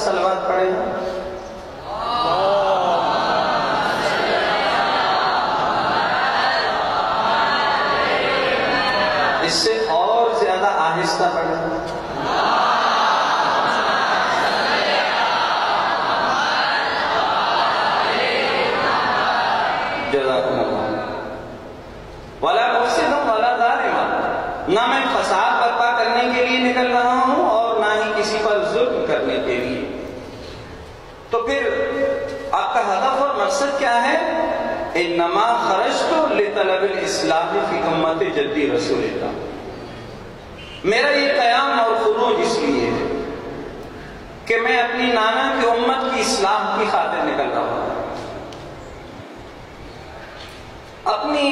صلوات پڑھیں. اس سے اور زیادہ آہستہ پڑھیں. جزاکم اللہ. ولا مفسدا ولا ظالما، نہ میں فساد برپا کرنے کے لیے نکل رہا ہوں اور نہ ہی کسی پر ظلم کرنے کے لیے. تو پھر آپ کا ہدف اور مقصد کیا ہے؟ انما خرجت لطلب الاصلاح فی امت جدی رسول اللہ. میرا یہ قیام اور خروج اس لیے ہے کہ میں اپنی نانا کی امت کی اصلاح کی خاطر نکل رہا ہوں، اپنی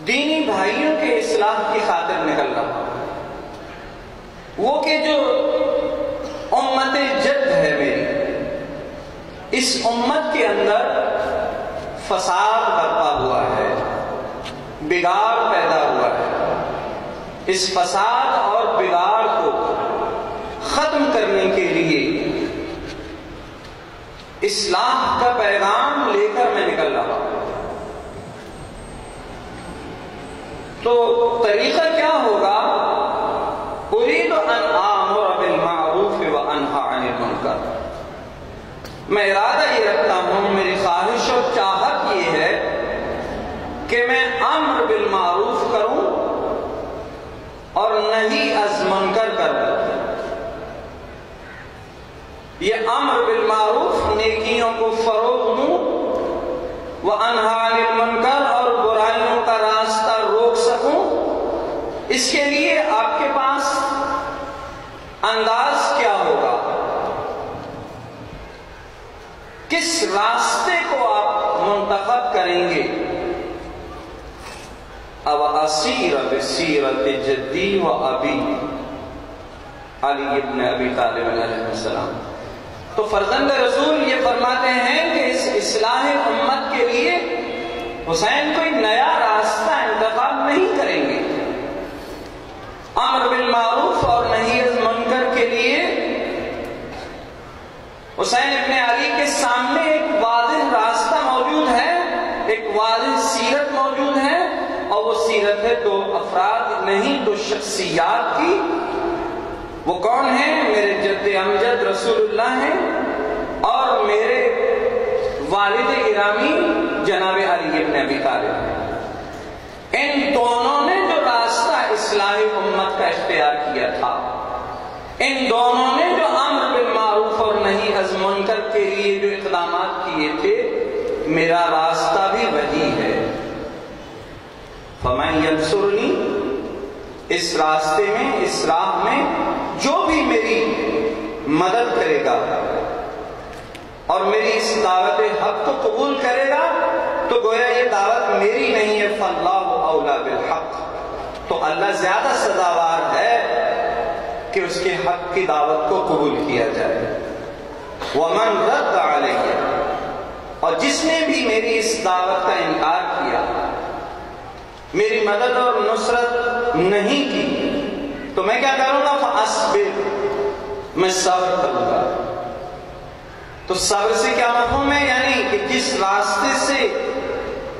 دینی بھائیوں کے اصلاح کی خاطر نکل رہا ہوں. وہ کہ جو امت جد ہے میری، اس امت کے اندر فساد برپا ہوا ہے، بگاڑ پیدا ہوا ہے. اس فساد اور بگاڑ کو ختم کرنے کے لیے اصلاح کا پیغام لے کر میں نکل رہا ہوں. تو طریقہ کیا ہوگا؟ اريد ان آمر بالمعروف وانہی عن المنکر. میں ارادہ یہ رکھتا ہوں، میری خواہش اور چاہت یہ ہے کہ میں امر بالمعروف کروں اور نہی از منکر کروں. یہ امر بالمعروف نیکیوں کو فروغ دوں، وانہی عن المنکر اور برائیوں کا راستہ روک سکوں. اس کے لیے آپ کے پاس انداز کیا ہوگا؟ کس راستے کو آپ منتخب کریں گے؟ اب اسیر بسیرت جدی و ابی علی ابن ابی طالب علیہ السلام. تو فرزند رسول یہ فرماتے ہیں کہ اس اصلاح امت کے لیے حسین کوئی نیا راستہ انتخاب نہیں کریں گے. امر بالمعروف اور نہی از منکر کے لیے حسین ابن علی کے سامنے ایک واضح راستہ موجود ہے، ایک واضح سیرت موجود ہے، اور وہ سیرت ہے دو افراد نہیں، دو شخصیات کی. وہ کون ہیں؟ میرے جد امجد رسول اللہ ہیں اور میرے والد گرامی جناب علی ابن ابی طالب ہیں. ان دونوں نے جو راستہ اصلاح امت کا اختیار کیا تھا، ان دونوں نے جو امر بالمعروف اور نہی از منکر کے لیے جو اقدامات کیے تھے، میرا راستہ بھی وہی ہے. فَمَن يَنصُرُنِي، اس راستے میں، اس راہ میں جو بھی میری مدد کرے گا اور میری اس دعوت حق کو قبول کرے گا، تو گویا یہ دعوت میری نہیں ہے. فَاللَّهُ أَوْلَى بِالْحَقِّ، تو اللہ زیادہ سزاوار ہے کہ اس کے حق کی دعوت کو قبول کیا جائے. وَمَنْ رَدَّ عَلَيَّ، اور جس نے بھی میری اس دعوت کا انکار کیا، میری مدد اور نصرت نہیں کی، تو میں کیا کروں گا؟ فَأَصْبِرْ، میں صبر کروں گا. تو صبر سے کیا مفہوم ہے؟ یعنی کہ جس راستے سے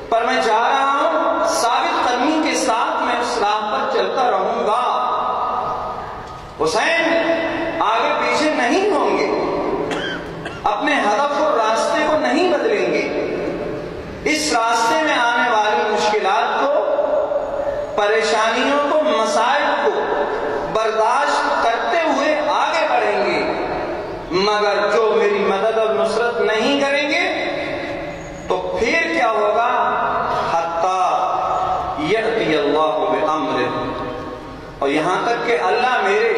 پر میں جا رہا ہوں، ثابت قدمی کے ساتھ میں اس راہ پر چلتا رہوں گا. حسین آگے پیچھے نہیں ہوں گے، اپنے ہدف اور راستے کو نہیں بدلیں گے. اس راستے میں آنے والی مشکلات کو، پریشانیوں کو، مسائل کو برداشت کرتے ہوئے آگے بڑھیں گے. مگر جو میری مدد اور نصرت نہیں کریں گے تو پھر کیا ہوگا؟ حتی یأتی اللہ بامرہ، اور یہاں تک کہ اللہ میرے،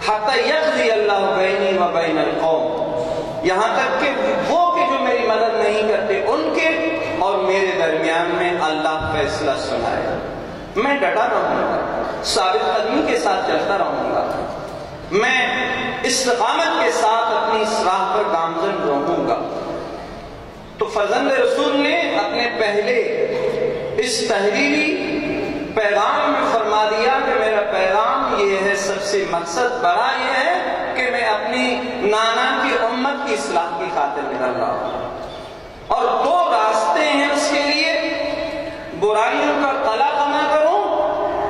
حتی یقضی اللہ بینی و بین القوم، یہاں تک کہ وہ کہ جو میری مدد نہیں کرتے ان کے اور میرے درمیان میں اللہ فیصلہ سنائے. میں ڈٹا رہوں گا، ثابت قدمی کے ساتھ چلتا رہوں گا، میں استقامت کے ساتھ اپنی اس راہ پر گامزن رہوں گا. تو فرزند رسول نے اپنے پہلے اس تحریری پیغام میں فرما دیا کہ میرا پیغام یہ ہے، سب سے مقصد بڑا یہ ہے کہ اپنی نانا کی امت کی اصلاح کی خاطر نکل رہا ہوں، اور دو راستے ہیں اس کے لیے، برائیوں کا قلع بنا کروں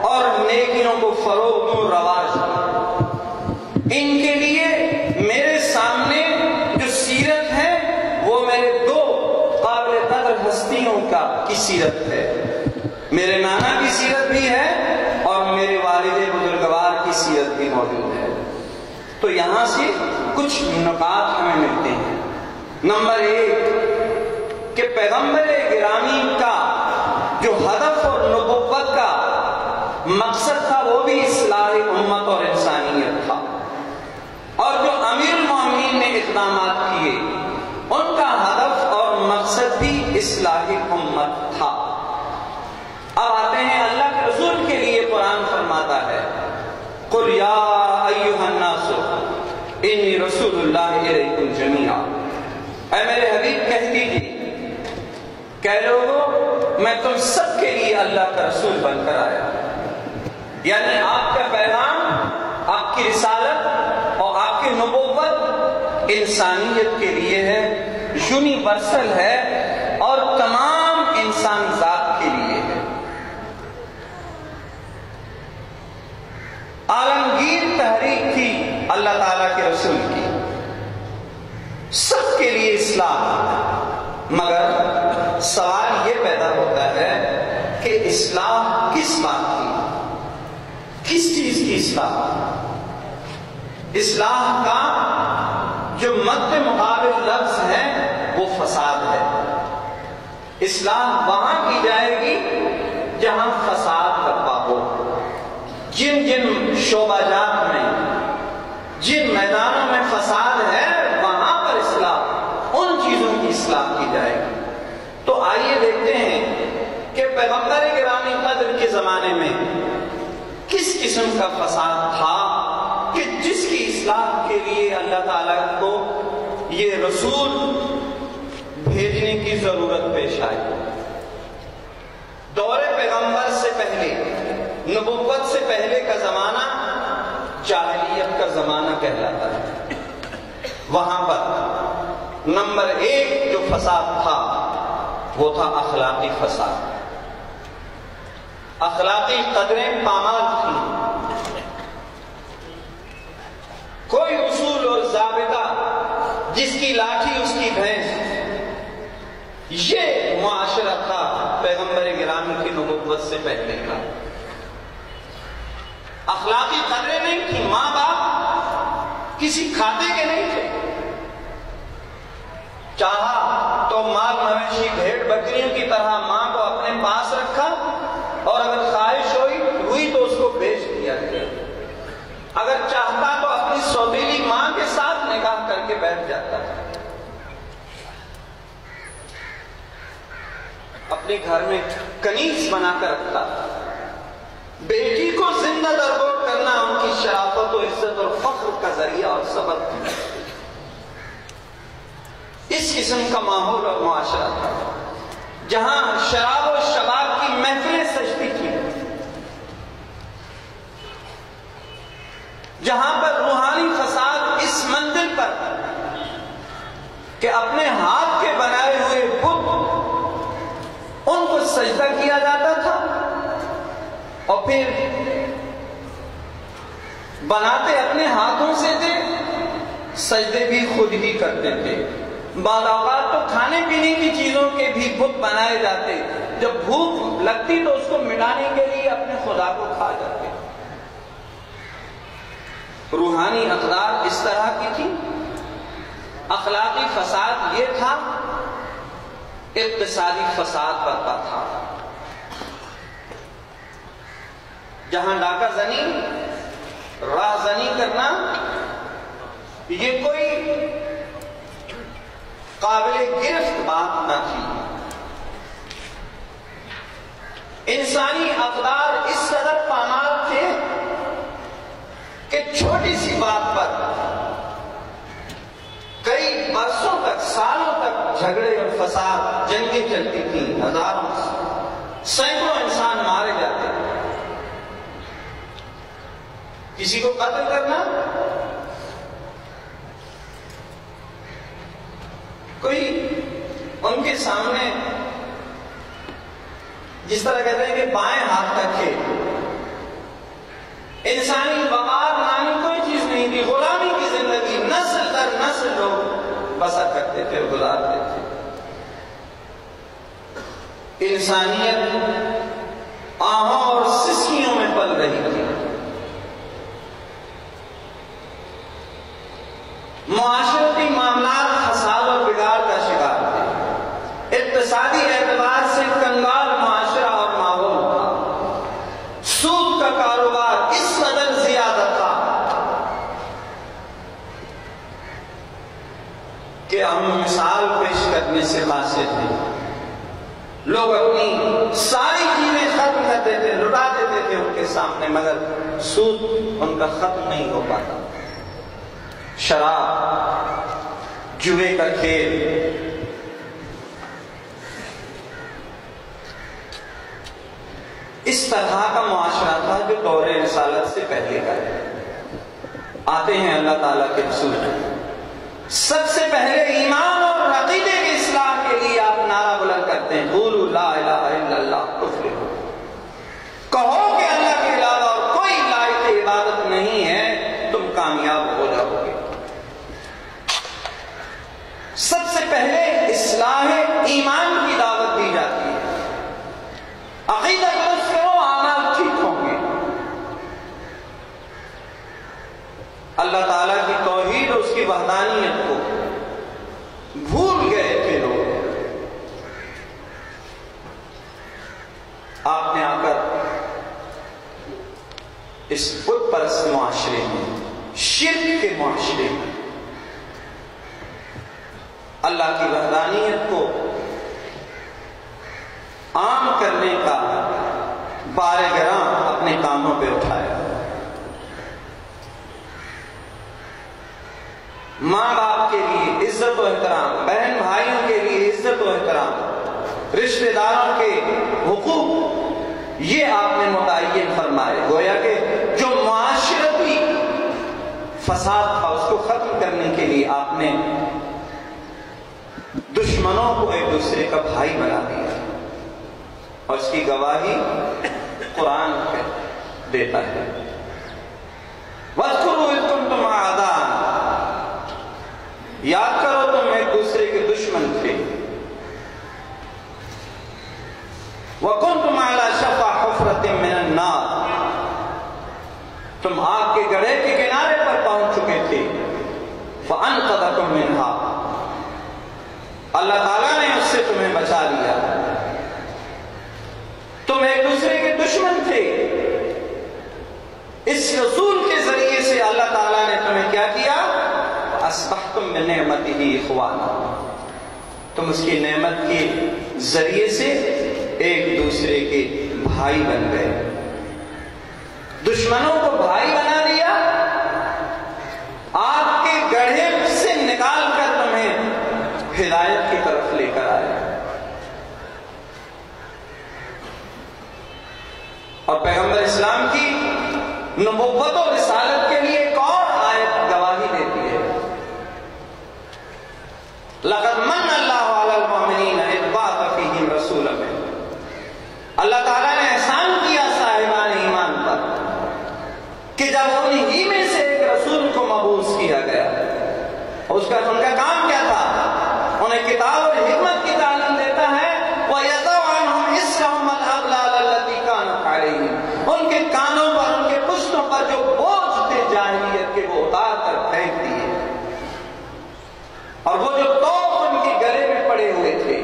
اور نیکیوں کو فروغ دوں، رواج دوں۔ ان کے لیے میرے سامنے جو سیرت ہے وہ میرے دو قابل قدر ہستیوں کی سیرت ہے، میرے نانا کی سیرت بھی ہے اور میرے والد بزرگوار کی سیرت بھی موجود ہے۔ تو یہاں سے کچھ نکات ہمیں ملتے ہیں۔ نمبر ایک کہ پیغمبر گرامی کا جو ہدف اور نبوت کا مقصد تھا وہ بھی اصلاح امت اور انسانیت تھا، اور جو امیر المومنین نے اقدامات کیے ان کا ہدف اور مقصد بھی اصلاح امت تھا۔ اب آتے ہیں اللہ کے رسول کے لیے، قرآن فرماتا ہے قُلْ يَا أَيُّهَا النَّاسُ إِنِّي رَسُولُ اللَّهِ إِلَيْكُمْ جَمِيعًا، اے میرے حبیب کہہ دیجیے کہ لوگوں میں تم سب کے لیے اللہ کا رسول بن کر آیا، یعنی آپ کا پیغام، آپ کی رسالت اور آپ کی نبوت انسانیت کے لیے ہے، یونیورسل ہے اور تمام انسان ذات کے لیے ہے۔ عالمگیر تحریک تھی اللہ تعالیٰ کے رسول کی، سب کے لیے اسلام، مگر سوال یہ پیدا ہوتا ہے کہ اصلاح کس بات کی، کس چیز کی اصلاح؟ اصلاح کا جو مد مقابل لفظ ہے وہ فساد ہے۔ اصلاح وہاں کی جائے گی جہاں فساد برپا ہو، جن جن شعبہ جات میں، جن میدانوں میں فساد ہے وہاں پر اصلاح، ان چیزوں کی اصلاح کی جائے گی۔ تو آئیے دیکھتے ہیں کہ پیغمبر گرامی قدر کے زمانے میں کس قسم کا فساد تھا کہ جس کی اصلاح کے لیے اللہ تعالیٰ کو یہ رسول بھیجنے کی ضرورت پیش آئی۔ دور پیغمبر سے پہلے، نبوت سے پہلے کا زمانہ جاہلیت کا زمانہ کہلاتا ہے۔ وہاں پر نمبر ایک جو فساد تھا وہ تھا اخلاقی فساد، اخلاقی قدریں پامال تھیں، کوئی اصول اور ضابطہ، جس کی لاٹھی اس کی بھینس، یہ معاشرہ تھا پیغمبر گرامی کی نبوت سے پہلے کا۔ اخلاقی قدریں نہیں تھی، ماں باپ کسی کھاتے کے نہیں تھے، چاہا تو مال مویشی بھیڑ بکریوں کی طرح ماں کو اپنے پاس رکھا، اور اگر خواہش ہوئی تو اس کو بیچ دیا گیا، اگر چاہتا تو اپنی سوتیلی ماں کے ساتھ نکاح کر کے بیٹھ جاتا تھا، اپنے گھر میں کنیز بنا کر رکھتا تھا۔ بیٹی کو زندہ درگور کرنا ان کی شرافت و عزت اور فخر کا ذریعہ اور سبب تھا۔ اس قسم کا ماحول اور معاشرہ تھا جہاں شراب و شباب کی محفلیں سجتی تھی، جہاں پر روحانی فساد اس منزل پر کہ اپنے ہاتھ کے بنائے ہوئے بت ان کو سجدہ کیا جاتا تھا، اور پھر بناتے اپنے ہاتھوں سے تھے، سجدے بھی خود ہی کرتے تھے۔ بعض اوقات تو کھانے پینے کی چیزوں کے بھی بت بنائے جاتے، جب بھوک لگتی تو اس کو مٹانے کے لیے اپنے خدا کو کھا جاتے۔ روحانی اقدار اس طرح کی تھی، اخلاقی فساد یہ تھا، اقتصادی فساد برپا تھا، جہاں ڈاکہ زنی، راہ زنی کرنا یہ کوئی قابل گرفت بات نہ تھی۔ انسانی اقدار اس قدر پامال تھے کہ چھوٹی سی بات پر کئی برسوں تک، سالوں تک جھگڑے اور فساد، جنگیں چلتی تھیں، ہزاروں سینکڑوں انسان مارے جاتے تھے۔ کسی کو قتل کرنا کوئی ان کے سامنے جس طرح کہتے ہیں کہ بائیں ہاتھ تک ہے، انسانی وقار نامی کوئی چیز نہیں تھی، غلامی کی زندگی نسل در نسل لوگ بسر کرتے تھے، گزارتے تھے۔ انسانیت آہوں اور سسکیوں میں پل رہی تھی، معاشرتی معاملات فساد اور بگاڑ کا شکار تھے، اقتصادی اعتبار سے کنگال معاشرہ اور ماحول تھا، سود کا کاروبار اس قدر زیادہ تھا کہ ہم مثال پیش کرنے سے قاصر تھے۔ لوگ اپنی ساری چیزیں ختم کر دیتے، لٹا دیتے تھے ان کے سامنے، مگر سود ان کا ختم نہیں ہو پاتا۔ شراب، جوے کا کھیل، اس طرح کا معاشرہ تھا جو دور رسالت سے پہلے کا ہے۔ آتے ہیں اللہ تعالیٰ کے رسول، سب سے پہلے ایمان اور عقیدے کی اصلاح کے لیے آپ نعرہ بلند کرتے ہیں، قولوا لا الہ الا اللہ تفلحوا، کہو کہ اللہ کے علاوہ اور کوئی لائق عبادت نہیں ہے، تم کامیاب ہو جاؤ گے۔ سب سے پہلے اصلاح ایمان کی دعوت دی جاتی ہے، عقیدہ درست کرو، اعمال ٹھیک ہوں گے۔ اللہ تعالیٰ کی توحید اور اس کی وحدانیت کو بھول گئے تھے لوگ۔ آپ نے آ کر اس بت پرست معاشرے میں، شرک کے معاشرے میں اللہ کی وحدانیت کو عام کرنے کا بار گراں اپنے کاموں پہ اٹھایا۔ ماں باپ کے لیے عزت و احترام، بہن بھائیوں کے لیے عزت و احترام، رشتہ داروں کے حقوق، یہ آپ نے متعین فرمائے۔ گویا کہ جو معاشرتی فساد تھا اس کو ختم کرنے کے لیے آپ نے دشمنوں کو ایک دوسرے کا بھائی بنا دیا، اور اس کی گواہی قرآن دیتا ہے۔ وَاذْكُرُوا إِذْ كُنْتُمْ أَعْدَاءً، یاد کرو تم ایک دوسرے کے دشمن تھے۔ وَكُنْتُمْ عَلَى شَفَا حُفْرَةٍ مِّنَ النَّارِ، تم آگ کے گڑھے کے کنارے پر پہنچ چکے تھے۔ فَأَنْقَذَكُم مِّنْهَا، اللہ تعالیٰ نے اس سے تمہیں بچا لیا۔ تم ایک دوسرے کے دشمن تھے، اس رسول کے ذریعے سے اللہ تعالیٰ نے تمہیں کیا کیا؟ اصبحتم بنعمتہ اخوانا، تم اس کی نعمت کے ذریعے سے ایک دوسرے کے بھائی بن گئے۔ دشمنوں کو بھائی بنا دیا، آگ کے گڑھے سے نکال کر تمہیں ہدایت کی طرف لے کر آئے۔ اور پیغمبر اسلام کی نبوت و رسالت کے لیے ایک اور آیت گواہی دیتی ہے۔ لَقَدْ مَنَّ اللَّهُ عَلَى الْمُؤْمِنِينَ إِذْ بَعَثَ فِيهِمْ رَسُولًا مِّنْهُمْ، اللہ تعالیٰ نے احسان کیا صاحبان ایمان پر کہ جب انہی میں سے ایک رسول کو مبعوث کیا گیا، ان کا کام کیا تھا؟ انہیں کتاب اور حکمت کی تعلیم دیتا ہے۔ وَيَضَعُ عَنْهُمْ إِصْرَهُمْ وَالْأَغْلَالَ الَّتِي كَانَتْ عَلَيْهِمْ، ان کے کانوں پر، ان کے پشتوں پر جو بوجھ تھے جاہلیت کے، وہ اتار کر پھینک دیے، اور وہ جو توق ان کے گلے میں پڑے ہوئے تھے،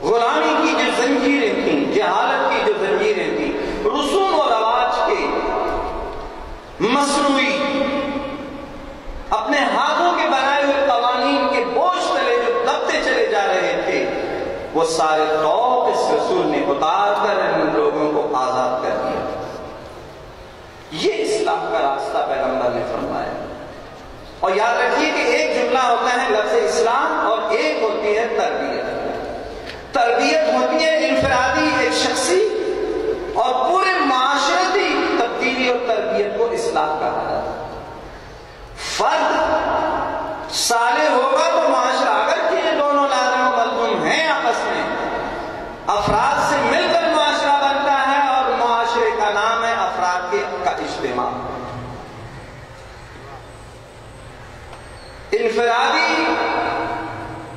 غلامی کی جو زنجیریں تھیں، جہالت کی جو زنجیریں تھیں، رسوم و رواج کے مصنوعی اپنے ہاتھوں کے بنائے ہوئے قوانین کے بوجھ تلے جو دبتے چلے جا رہے تھے، وہ سارے توق اس رسول نے اتار کر ان لوگوں کو آزاد کر دیا۔ یہ اصلاح کا راستہ پیغمبر نے فرمایا۔ اور یاد رکھیے کہ ایک جملہ ہوتا ہے لفظ اسلام، اور ایک ہوتی ہے تربیت۔ تربیت ہوتی ہے انفرادی، ایک شخصی، اور پورے معاشرتی تبدیلی اور تربیت کو اصلاح کہا جاتا ہے۔ فرد صالح ہوگا تو معاشرہ، اگر کہ انفرادی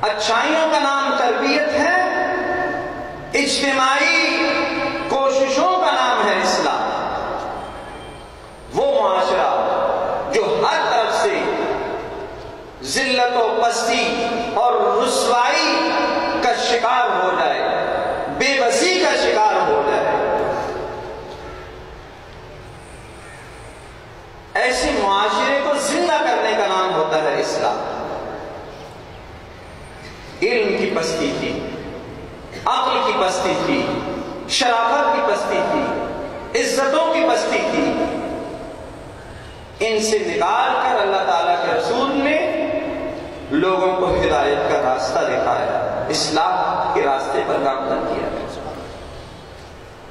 اچھائیوں کا نام تربیت ہے، اجتماعی کوششوں کا نام ہے اسلام۔ وہ معاشرہ جو ہر طرف سے ذلت و پستی اور رسوائی کا شکار ہو جائے، بے بسی کا شکار ہو جائے، ایسے معاشرے کو زندہ کرنے کا نام ہوتا ہے اسلام۔ علم کی پستی تھی، عقل کی پستی تھی، شرافت کی پستی تھی، عزتوں کی پستی تھی، ان سے نکال کر اللہ تعالیٰ کے رسول نے لوگوں کو ہدایت کا راستہ دکھایا، اصلاح کے راستے پر گامزن کیا۔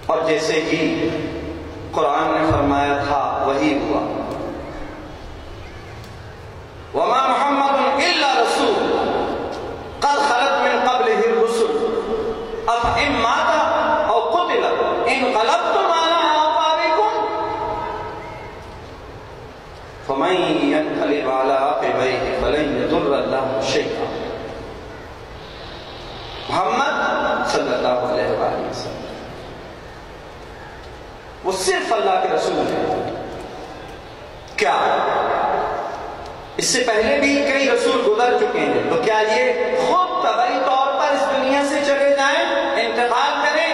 اور جیسے ہی قرآن نے فرمایا تھا وہی ہوا۔ وَمَا مُحَمَّدٌ إِلَّا رَسُولٌ قَدْ خَلَتْ مِن قَبْلِهِ الرُّسُلُ أَفَإِن مَاتَ أَوْ قُتِلَ انقلبتم عَلَىٰ أَعْقَابِكُمْ فَمَن يَنقَلِبْ عَلَىٰ عَقِبَيْهِ فَلَن يَضُرَّ اللَّهَ شَيْئًا۔ محمد صلی اللہ علیہ وآلہ وسلم وہ صرف اللہ کے رسول ہیں۔ کیا اس سے پہلے بھی کئی رسول گزر چکے ہیں، تو کیا یہ خود طبعی طور پر اس دنیا سے چلے جائیں، انتقال کریں،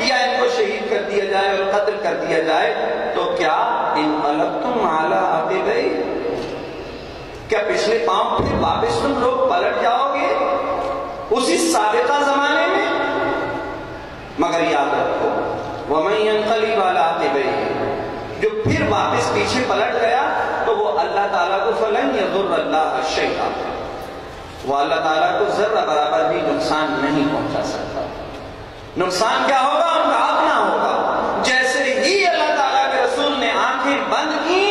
یا ان کو شہید کر دیا جائے اور قتل کر دیا جائے؟ تو کیا انقلبتم علی عقبیکم، کیا پچھلے پاؤں پھر واپس تم لوگ پلٹ جاؤ گے اسی سابقہ زمانے میں؟ مگر یاد رکھو وَمَن يَنقَلِبْ عَلَىٰ عَقِبَيْهِ، جو پھر واپس پیچھے پلٹ گیا تو وہ اللہ تعالیٰ کو فَلَن يَضُرَّ اللَّهَ شَيْئًا، وہ اللہ تعالیٰ کو ذرہ برابر بھی نقصان نہیں پہنچا سکتا۔ نقصان کیا ہوگا؟ ان کا اپنا ہوگا۔ جیسے ہی اللہ تعالیٰ کے رسول نے آنکھیں بند کی،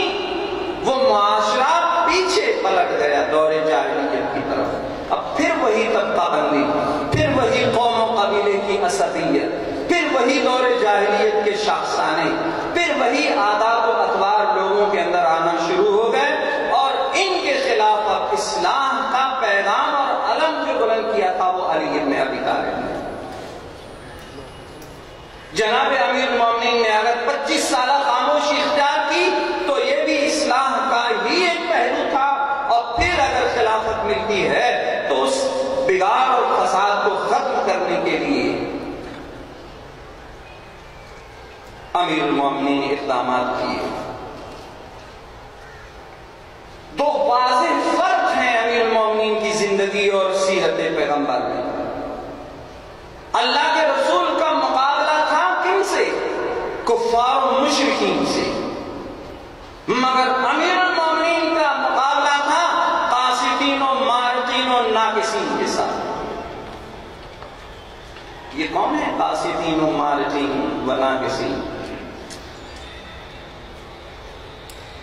وہ معاشرہ پیچھے پلٹ گیا دور جاہلیت کی طرف۔ اب پھر وہی طبقہ بندی، پھر وہی قوم و قبیلے کی عصبیت، پھر وہی دور جاہلیت کے شاخسانے، پھر وہی عادات و اطوار لوگوں کے اندر آنا شروع ہو گئے، اور ان کے خلاف اب اسلام کا پیغام اور علم جو بلند کیا تھا وہ علی بن ابی طالب نے۔ جناب امیر المومنین نے اگر 25 سالہ خاموشی اختیار کی تو یہ بھی اصلاح کا ہی ایک پہلو تھا، اور پھر اگر خلافت ملتی ہے تو اس بگاڑ اور فساد کو ختم کرنے کے لیے امیر المومنین اقدامات کیے۔ دو واضح فرق ہیں امیر المومنین کی زندگی اور سیرت پیغمبر میں۔ اللہ کے رسول کا مقابلہ تھا کن سے؟ کفار و مشرکین سے، مگر امیر المومنین کا مقابلہ تھا قاسطین و مارقین و ناقصین کے ساتھ۔ یہ کون ہے قاسطین و مارقین و ناقصین؟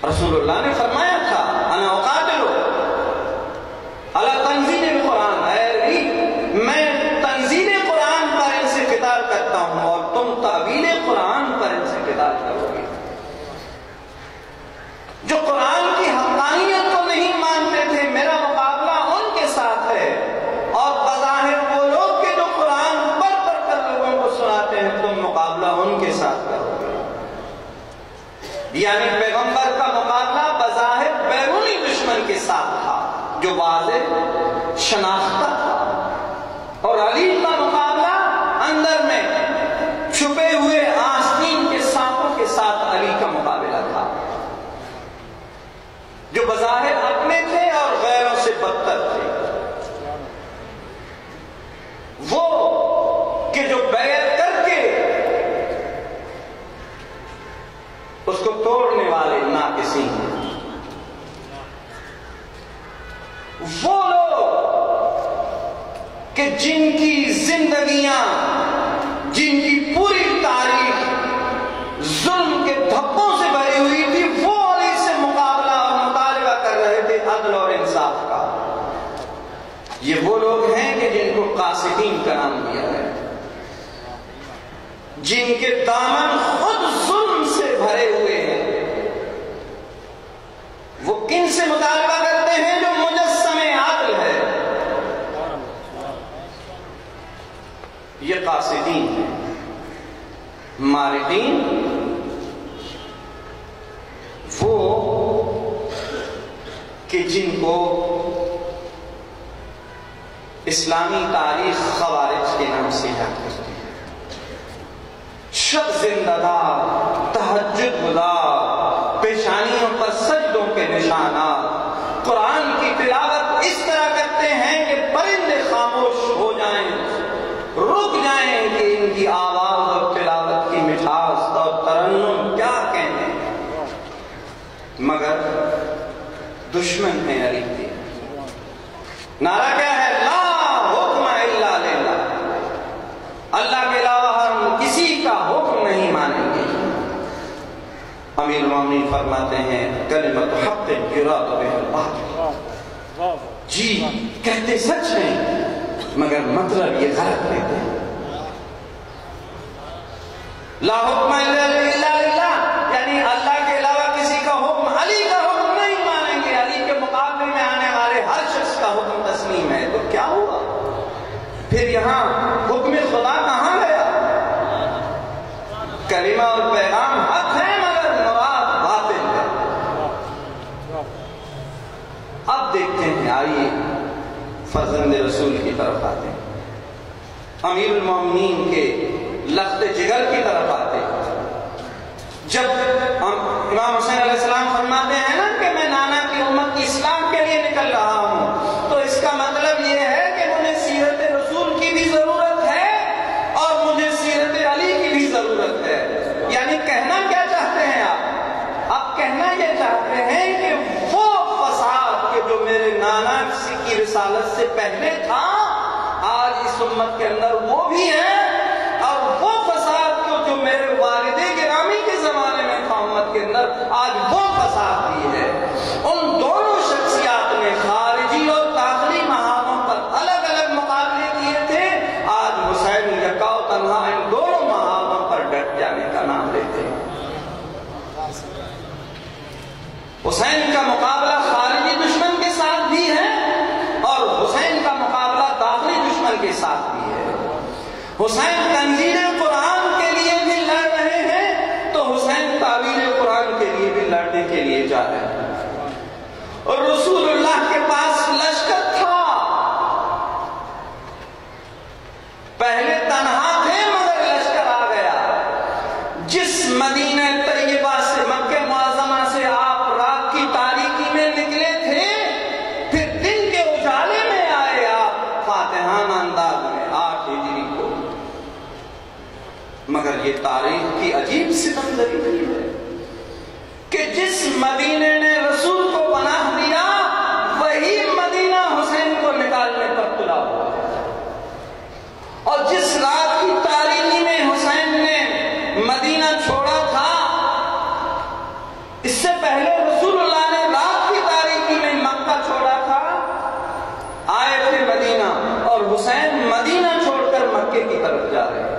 رسول اللہ نے فرمایا تھا انا اقاتل علی تنزیل القرآن، میں تنزیل قرآن پر ان سے قتال کرتا ہوں اور تم تعویل قرآن پر ان سے قتال کرو گے۔ جو قرآن کی حقانیت کو نہیں مانتے تھے، میرا مقابلہ ان کے ساتھ ہے، اور بظاہر وہ لوگ کہ جو قرآن پڑھ پڑھ کر لوگوں کو سناتے ہیں، تم مقابلہ ان کے ساتھ کرو گے۔ یعنی پیغمبر کا مقابلہ بظاہر بیرونی دشمن کے ساتھ تھا جو واضح شناختہ تھا، اور علی کا مقابلہ اندر میں چھپے ہوئے آستین کے سانپوں کے ساتھ علی کا مقابلہ تھا، جو بظاہر اپنے تھے اور غیروں سے بدتر تھے۔ وہ کہ جو بیعت کر کے اس کو توڑنے والے ناقصین ہیں، وہ لوگ کہ جن کی زندگیاں، جن کی پوری تاریخ ظلم کے دھبوں سے بھری ہوئی تھی، وہ علی سے مقابلہ اور مطالبہ کر رہے تھے عدل اور انصاف کا۔ یہ وہ لوگ ہیں کہ جن کو قاسطین کا نام دیا ہے، جن کے دامن خود ظلم سے بھرے ہوئے ہیں۔ وہ کن سے مطالبہ کرتے ہیں؟ جو مجسمے قاصدین ہیں، مارقین وہ کہ جن کو اسلامی تاریخ خوارج کے نام سے یاد کرتی ہے، شب زندہ دار، تہجد گزار، پیشانیوں پر سجدوں کے نشانات، قرآن کی تلاوت اس طرح کرتے ہیں کہ پرندے خاموش ہو جائیں، رک جائیں کہ ان کی آواز اور تلاوت کی مٹھاس اور ترنم کیا کہنے، مگر دشمن ہیں علی کے۔ نعرہ کیا ہے؟ لا حکم الا للہ، اللہ کے علاوہ ہم کسی کا حکم نہیں مانیں گے۔ امیر المومنین فرماتے ہیں کلمۃ حق یراد بها الباطل، جی کہتے سچ ہیں مگر مطلب یہ غلط لیتے ہیں۔ لا حکم الا للہ یعنی اللہ کے علاوہ کسی کا حکم، علی کا حکم نہیں مانیں گے، علی کے مقابلے میں آنے والے ہر شخص کا حکم تسلیم ہے۔ تو کیا ہوا پھر یہاں حکم خدا کہاں گیا؟ کلمہ اور پیغام حق ہے مگر مراد باطل ہے۔ اب دیکھتے ہیں، آئیے فرزند رسول کی طرف آتے ہیں، امیر المومنین کے لخت جگر کی طرف آتے ہیں۔ جب امام حسین علیہ السلام فرماتے ہیں نا کہ میں نانا کی امت کی اسلام کے لیے نکل رہا ہوں، تو اس کا مطلب یہ ہے کہ مجھے سیرت رسول کی بھی ضرورت ہے اور مجھے سیرت علی کی بھی ضرورت ہے۔ یعنی کہنا کیا چاہتے ہیں آپ کہنا یہ چاہتے ہیں کہ وہ فساد کہ جو میرے نانا کی رسالت سے پہلے تھا آج اس امت کے اندر وہ بھی ہے، اور وہ فساد جو میرے والد گرامی کے زمانے میں تھا امت کے اندر آج وہ فساد بھی ہے۔ ان دونوں شخصیات نے خارجی اور داخلی محاذوں پر الگ الگ مقابلے کیے تھے، آج حسین یکا و تنہا ان دونوں محاذوں پر ڈٹ جانے کا نام لیتے ہیں۔ حسین کا مقابلہ خارجی دشمن کے ساتھ بھی ہے اور حسین کا مقابلہ داخلی دشمن کے ساتھ بھی ہے۔ حسین تنزیل قرآن کے لیے بھی لڑ رہے ہیں تو حسین تعبیر قرآن کے لیے بھی لڑنے کے لیے جا رہے ہیں۔ اور رسول اللہ کے پاس لشکر تھا، پہلے تنہا تھے مگر لشکر آ گیا۔ جس مدینہ طیبہ سے، مکہ معظمہ سے آپ رات کی تاریکی میں نکلے تھے، پھر دن کے اجالے میں آئے آپ فاتحانہ انداز میں 8 ہجری کو۔ مگر یہ تاریخ کی عجیب ستمگری نہیں ہے کہ جس مدینے نے رسول کو پناہ دیا وہی مدینہ حسین کو نکالنے پر تلا ہوا ہے، اور جس رات کی تاریکی میں حسین نے مدینہ چھوڑا تھا، اس سے پہلے رسول اللہ نے رات کی تاریکی میں مکہ چھوڑا تھا، آئے تھے مدینہ، اور حسین مدینہ چھوڑ کر مکے کی طرف جا رہے ہیں۔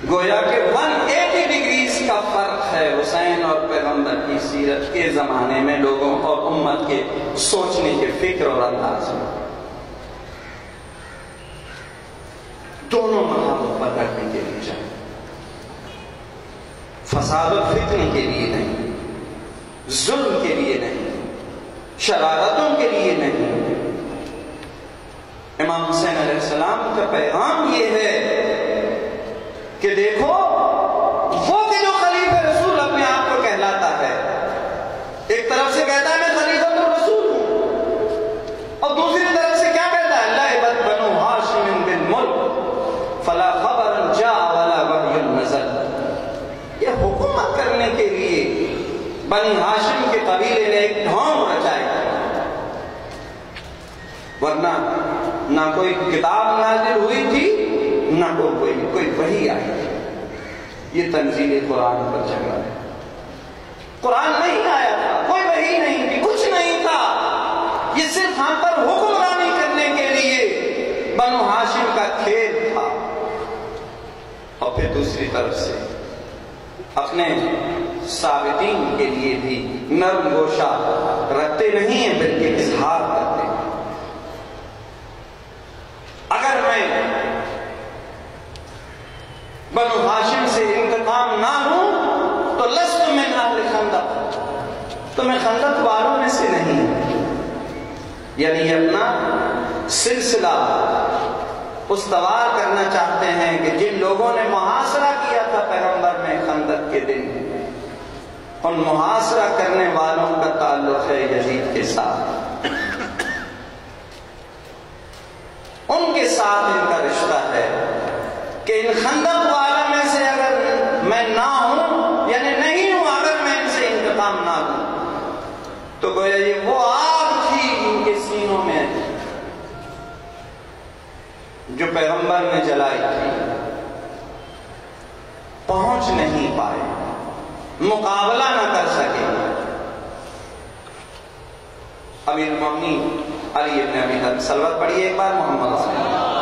گویا کہ 180 ڈگریز کا فرق ہے حسین اور پیغمبر کی سیرت کے زمانے میں لوگوں اور امت کے سوچنے کے فکر اور انداز میں۔ دونوں محاذوں پر لڑنے کے لیے جائیں، فساد و فتنے کے لیے نہیں، ظلم کے لیے نہیں، شرارتوں کے لیے نہیں۔ امام حسین علیہ السلام کا پیغام یہ ہے کہ دیکھو وہ کہ جو خلیفہ رسول اپنے آپ کو کہلاتا ہے، ایک طرف سے کہتا ہے میں خلیفہ الرسول ہوں، اور دوسری طرف سے کیا کہتا ہے؟ لعبت بنو ہاشم بالملک فلا خبر جاء ولا وحی نزل۔ یہ حکومت کرنے کے لیے بنی ہاشم کے قبیلے نے ایک ڈھونگ رچائی، ورنہ نہ کوئی کتاب نازل ہوئی تھی نہ کوئی وحی آئی تھی۔ یہ تنزیل قرآن پر جھگڑا ہے۔ قرآن نہیں آیا تھا، کوئی وحی نہیں تھی، کچھ نہیں تھا، یہ صرف ہم پر حکمرانی کرنے کے لیے بنو ہاشم کا کھیل تھا۔ اور پھر دوسری طرف سے اپنے ثابتین کے لیے بھی نرم گوشہ رکھتے نہیں ہیں بلکہ اظہار کرتے ہیں۔ اگر میں یعنی یہ اپنا سلسلہ استوار کرنا چاہتے ہیں کہ جن لوگوں نے محاصرہ کیا تھا پیغمبر میں خندق کے دن، ان محاصرہ کرنے والوں کا تعلق ہے یزید کے ساتھ، ان کے ساتھ ان کا رشتہ ہے کہ ان خندق والوں میں سے اگر میں نہ ہوں، یعنی نہیں ہوں، اگر میں ان سے انتقام نہ لوں تو گویا یہ وہ آگ تھی ان کے سینوں میں جو پیغمبر نے جلائی تھی، پہنچ نہیں پائے، مقابلہ نہ کر سکے۔ امیر المومنین علی ابن ابی طالب، صلوات پڑھیے ایک بار محمد صلی اللہ علیہ وسلم۔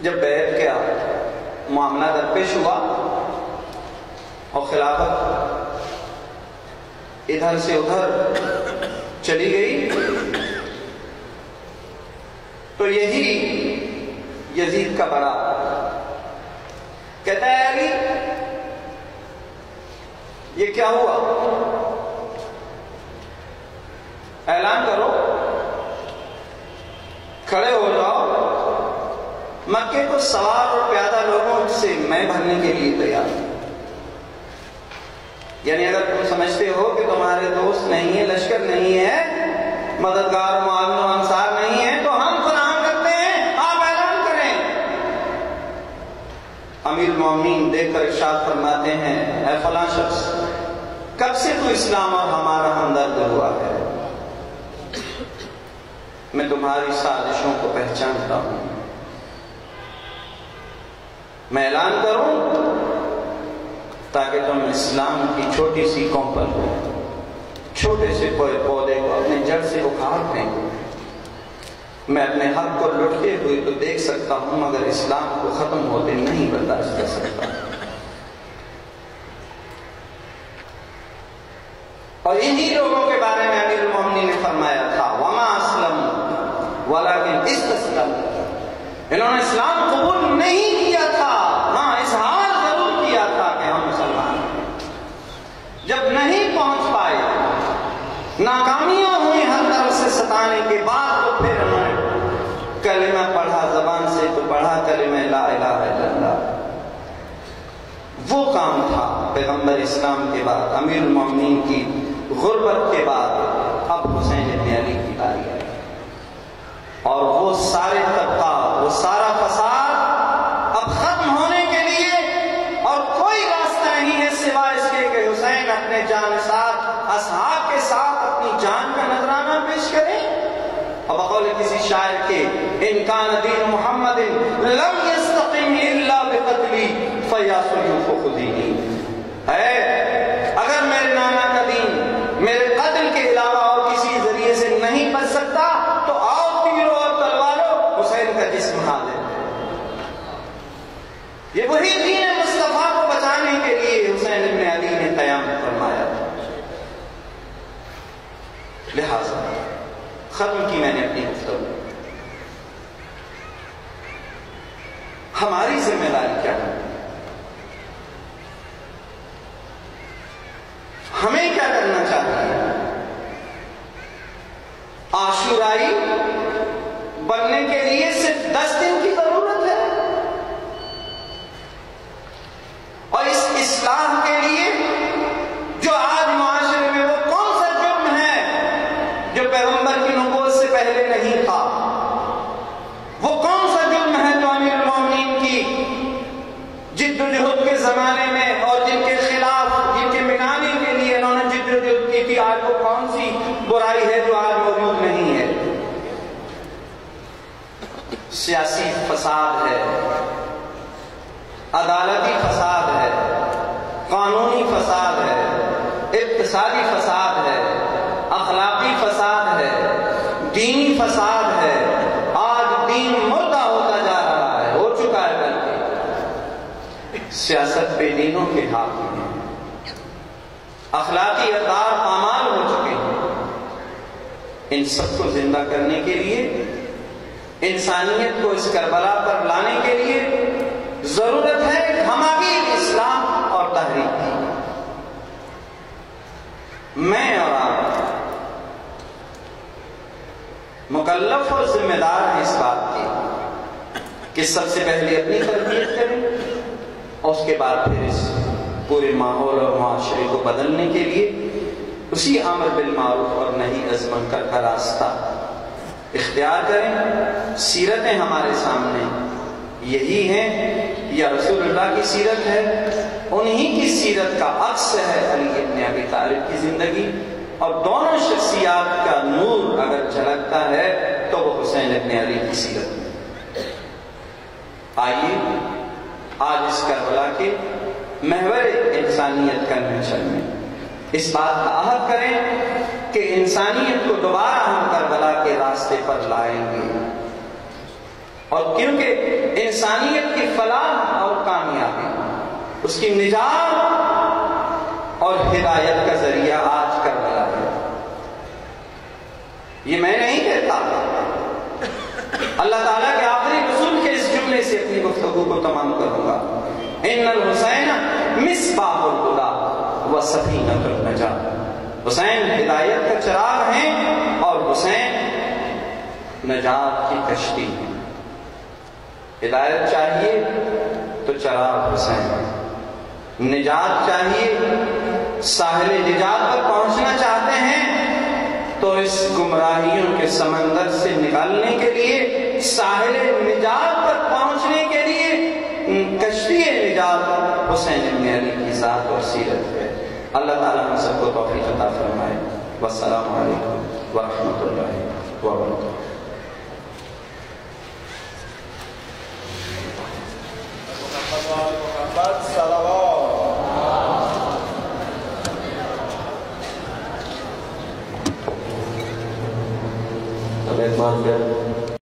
جب بیعت کیا معاملہ درپیش ہوا اور خلافت ادھر سے ادھر چلی گئی، تو یہی یزید کا بڑا کہتا ہے علی یہ کیا ہوا، اعلان کرو، کھڑے ہو جاؤ، مکے کو سوار اور پیادہ لوگوں سے میں بھرنے کے لیے تیار ہوں۔ یعنی اگر تم سمجھتے ہو کہ تمہارے دوست نہیں ہیں، لشکر نہیں ہے، مددگار معاون و انصار نہیں ہے، تو ہم فراہم کرتے ہیں، آپ اعلان کریں۔ امیر المومنین دیکھ کر ارشاد فرماتے ہیں، اے فلاں شخص، کب سے تو اسلام اور ہمارا ہمدرد ہوا ہے، میں تمہاری سازشوں کو پہچانتا ہوں، میں اعلان کروں تاکہ تم اسلام کی چھوٹی سی کونپل کو، چھوٹے سے پودے کو اپنے جڑ سے اکھاڑ دیں، میں اپنے حق کو لٹتے ہوئے تو دیکھ سکتا ہوں مگر اسلام کو ختم ہوتے نہیں برداشت کر سکتا۔ اور انہی لوگوں کے بارے میں امیر المومنین نے فرمایا تھا، وما اسلم ولکن استسلم، انہوں نے اسلام قبول نہیں کیا تھا، ہاں اظہار ضرور کیا تھا کہ ہم مسلمان ہیں۔ جب نہیں پہنچ پائے، ناکامیاں ہوئی ہر طرف سے ستانے کے بعد، تو پھر انہوں نے کلمہ پڑھا، زبان سے تو پڑھا کلمہ لا الہ الا اللہ۔ وہ کام تھا پیغمبر اسلام کے بعد، امیر المومنین کی غربت کے بعد اب حسین ابن علی کی باری آئی، اور وہ سارے طبقات، وہ سارا فساد اب ختم ہونے کے لیے اور کوئی راستہ نہیں ہے سوائے اس کے کہ حسین اپنے جانثار اصحاب کے ساتھ اپنی جان کا نذرانہ پیش کریں۔ اور بقول کسی شاعر کے، ان کان دین محمد لم یستقم الا بقتلی فیا سیوف خدینی، ہے اگر میرے نانا کا دین میرے قتل کے علاوہ اور کسی ذریعے سے نہیں بچ سکتا تو آؤ تیروں اور تلواروں حسین کا جسم حاضر۔ یہ وہی دین مصطفیٰ کو بچانے کے لیے حسین ابن علی نے قیام فرمایا۔ لہذا ختم کی میں نے اپنی گفتگو، ہماری ذمہ داری کیا ہے، ہمیں کیا کرنا چاہیے؟ عاشورائی بننے کے لیے صرف 10 دن کی ضرورت ہے، اور اس اصلاح کے لیے جو آج معاشرے میں وہ کون سا جرم ہے جو پیغمبر کی نبوت سے پہلے نہیں تھا، وہ کون سا جرم ہے جو امیر المومنین کی جد و جہد کے زمانے میں اور جن کے خلاف، جن کے مٹانے کے لیے انہوں نے جد و جہد کی تھی، آج وہ کون سی برائی ہے جو آج موجود نہیں ہے؟ سیاسی فساد ہے، عدالتی فساد ہے، قانونی فساد ہے، اقتصادی فساد ہے، اخلاقی فساد ہے، دینی فساد ہے۔ آج دین مردہ ہوتا جا رہا ہے، ہو چکا ہے، بلکہ سیاست بے دینوں کے ہاتھ میں ہے، اخلاقی اقدار پامال ہو چکے ہیں۔ ان سب کو زندہ کرنے کے لیے، انسانیت کو اس کربلا پر لانے کے لیے ضرورت ہے ہماری کہ سب سے پہلے اپنی تربیت کریں اور اس کے بعد پھر اس پورے ماحول اور معاشرے کو بدلنے کے لیے اسی امر بالمعروف اور نہی عن المنکر کا راستہ اختیار کریں۔ سیرتیں ہمارے سامنے یہی ہیں، یا رسول اللہ کی سیرت ہے، انہی کی سیرت کا عکس ہے علی ابن ابی طالب کی زندگی، اور دونوں شخصیات کا نور اگر جھلکتا ہے تو وہ حسین ابن علی کی سیرت ہے۔ آئیے آج اس کربلا کے محور انسانیت کا محشر میں اس بات کا عہد کریں کہ انسانیت کو دوبارہ ہم کربلا کے راستے پر لائیں گے، اور کیونکہ انسانیت کی فلاح اور کامیابی، اس کی نجات اور ہدایت کا ذریعہ آج کربلا ہے۔ یہ میں نہیں کہتا، اللہ تعالیٰ کے آخری رسول کے اس جملے سے اپنی گفتگو کو تمام کروں گا۔ ان الحسین مصباح الہدی و سفینۃ النجاۃ، حسین ہدایت کا چراغ ہیں اور حسین نجات کی کشتی ہیں۔ ہدایت چاہیے تو چراغ حسین، نجات چاہیے، ساحل نجات پر پہنچنا چاہتے ہیں تو اس گمراہیوں کے سمندر سے نکالنے کے لیے، ساحل نجات پر پہنچنے کے لیے کشتی نجات حسین ابن علی کی ذات اور سیرت ہے۔ اللہ تعالیٰ ہم سب کو توفیق عطا فرمائے۔ والسلام علیکم ورحمۃ اللہ وبرکاتہ۔ ایک بات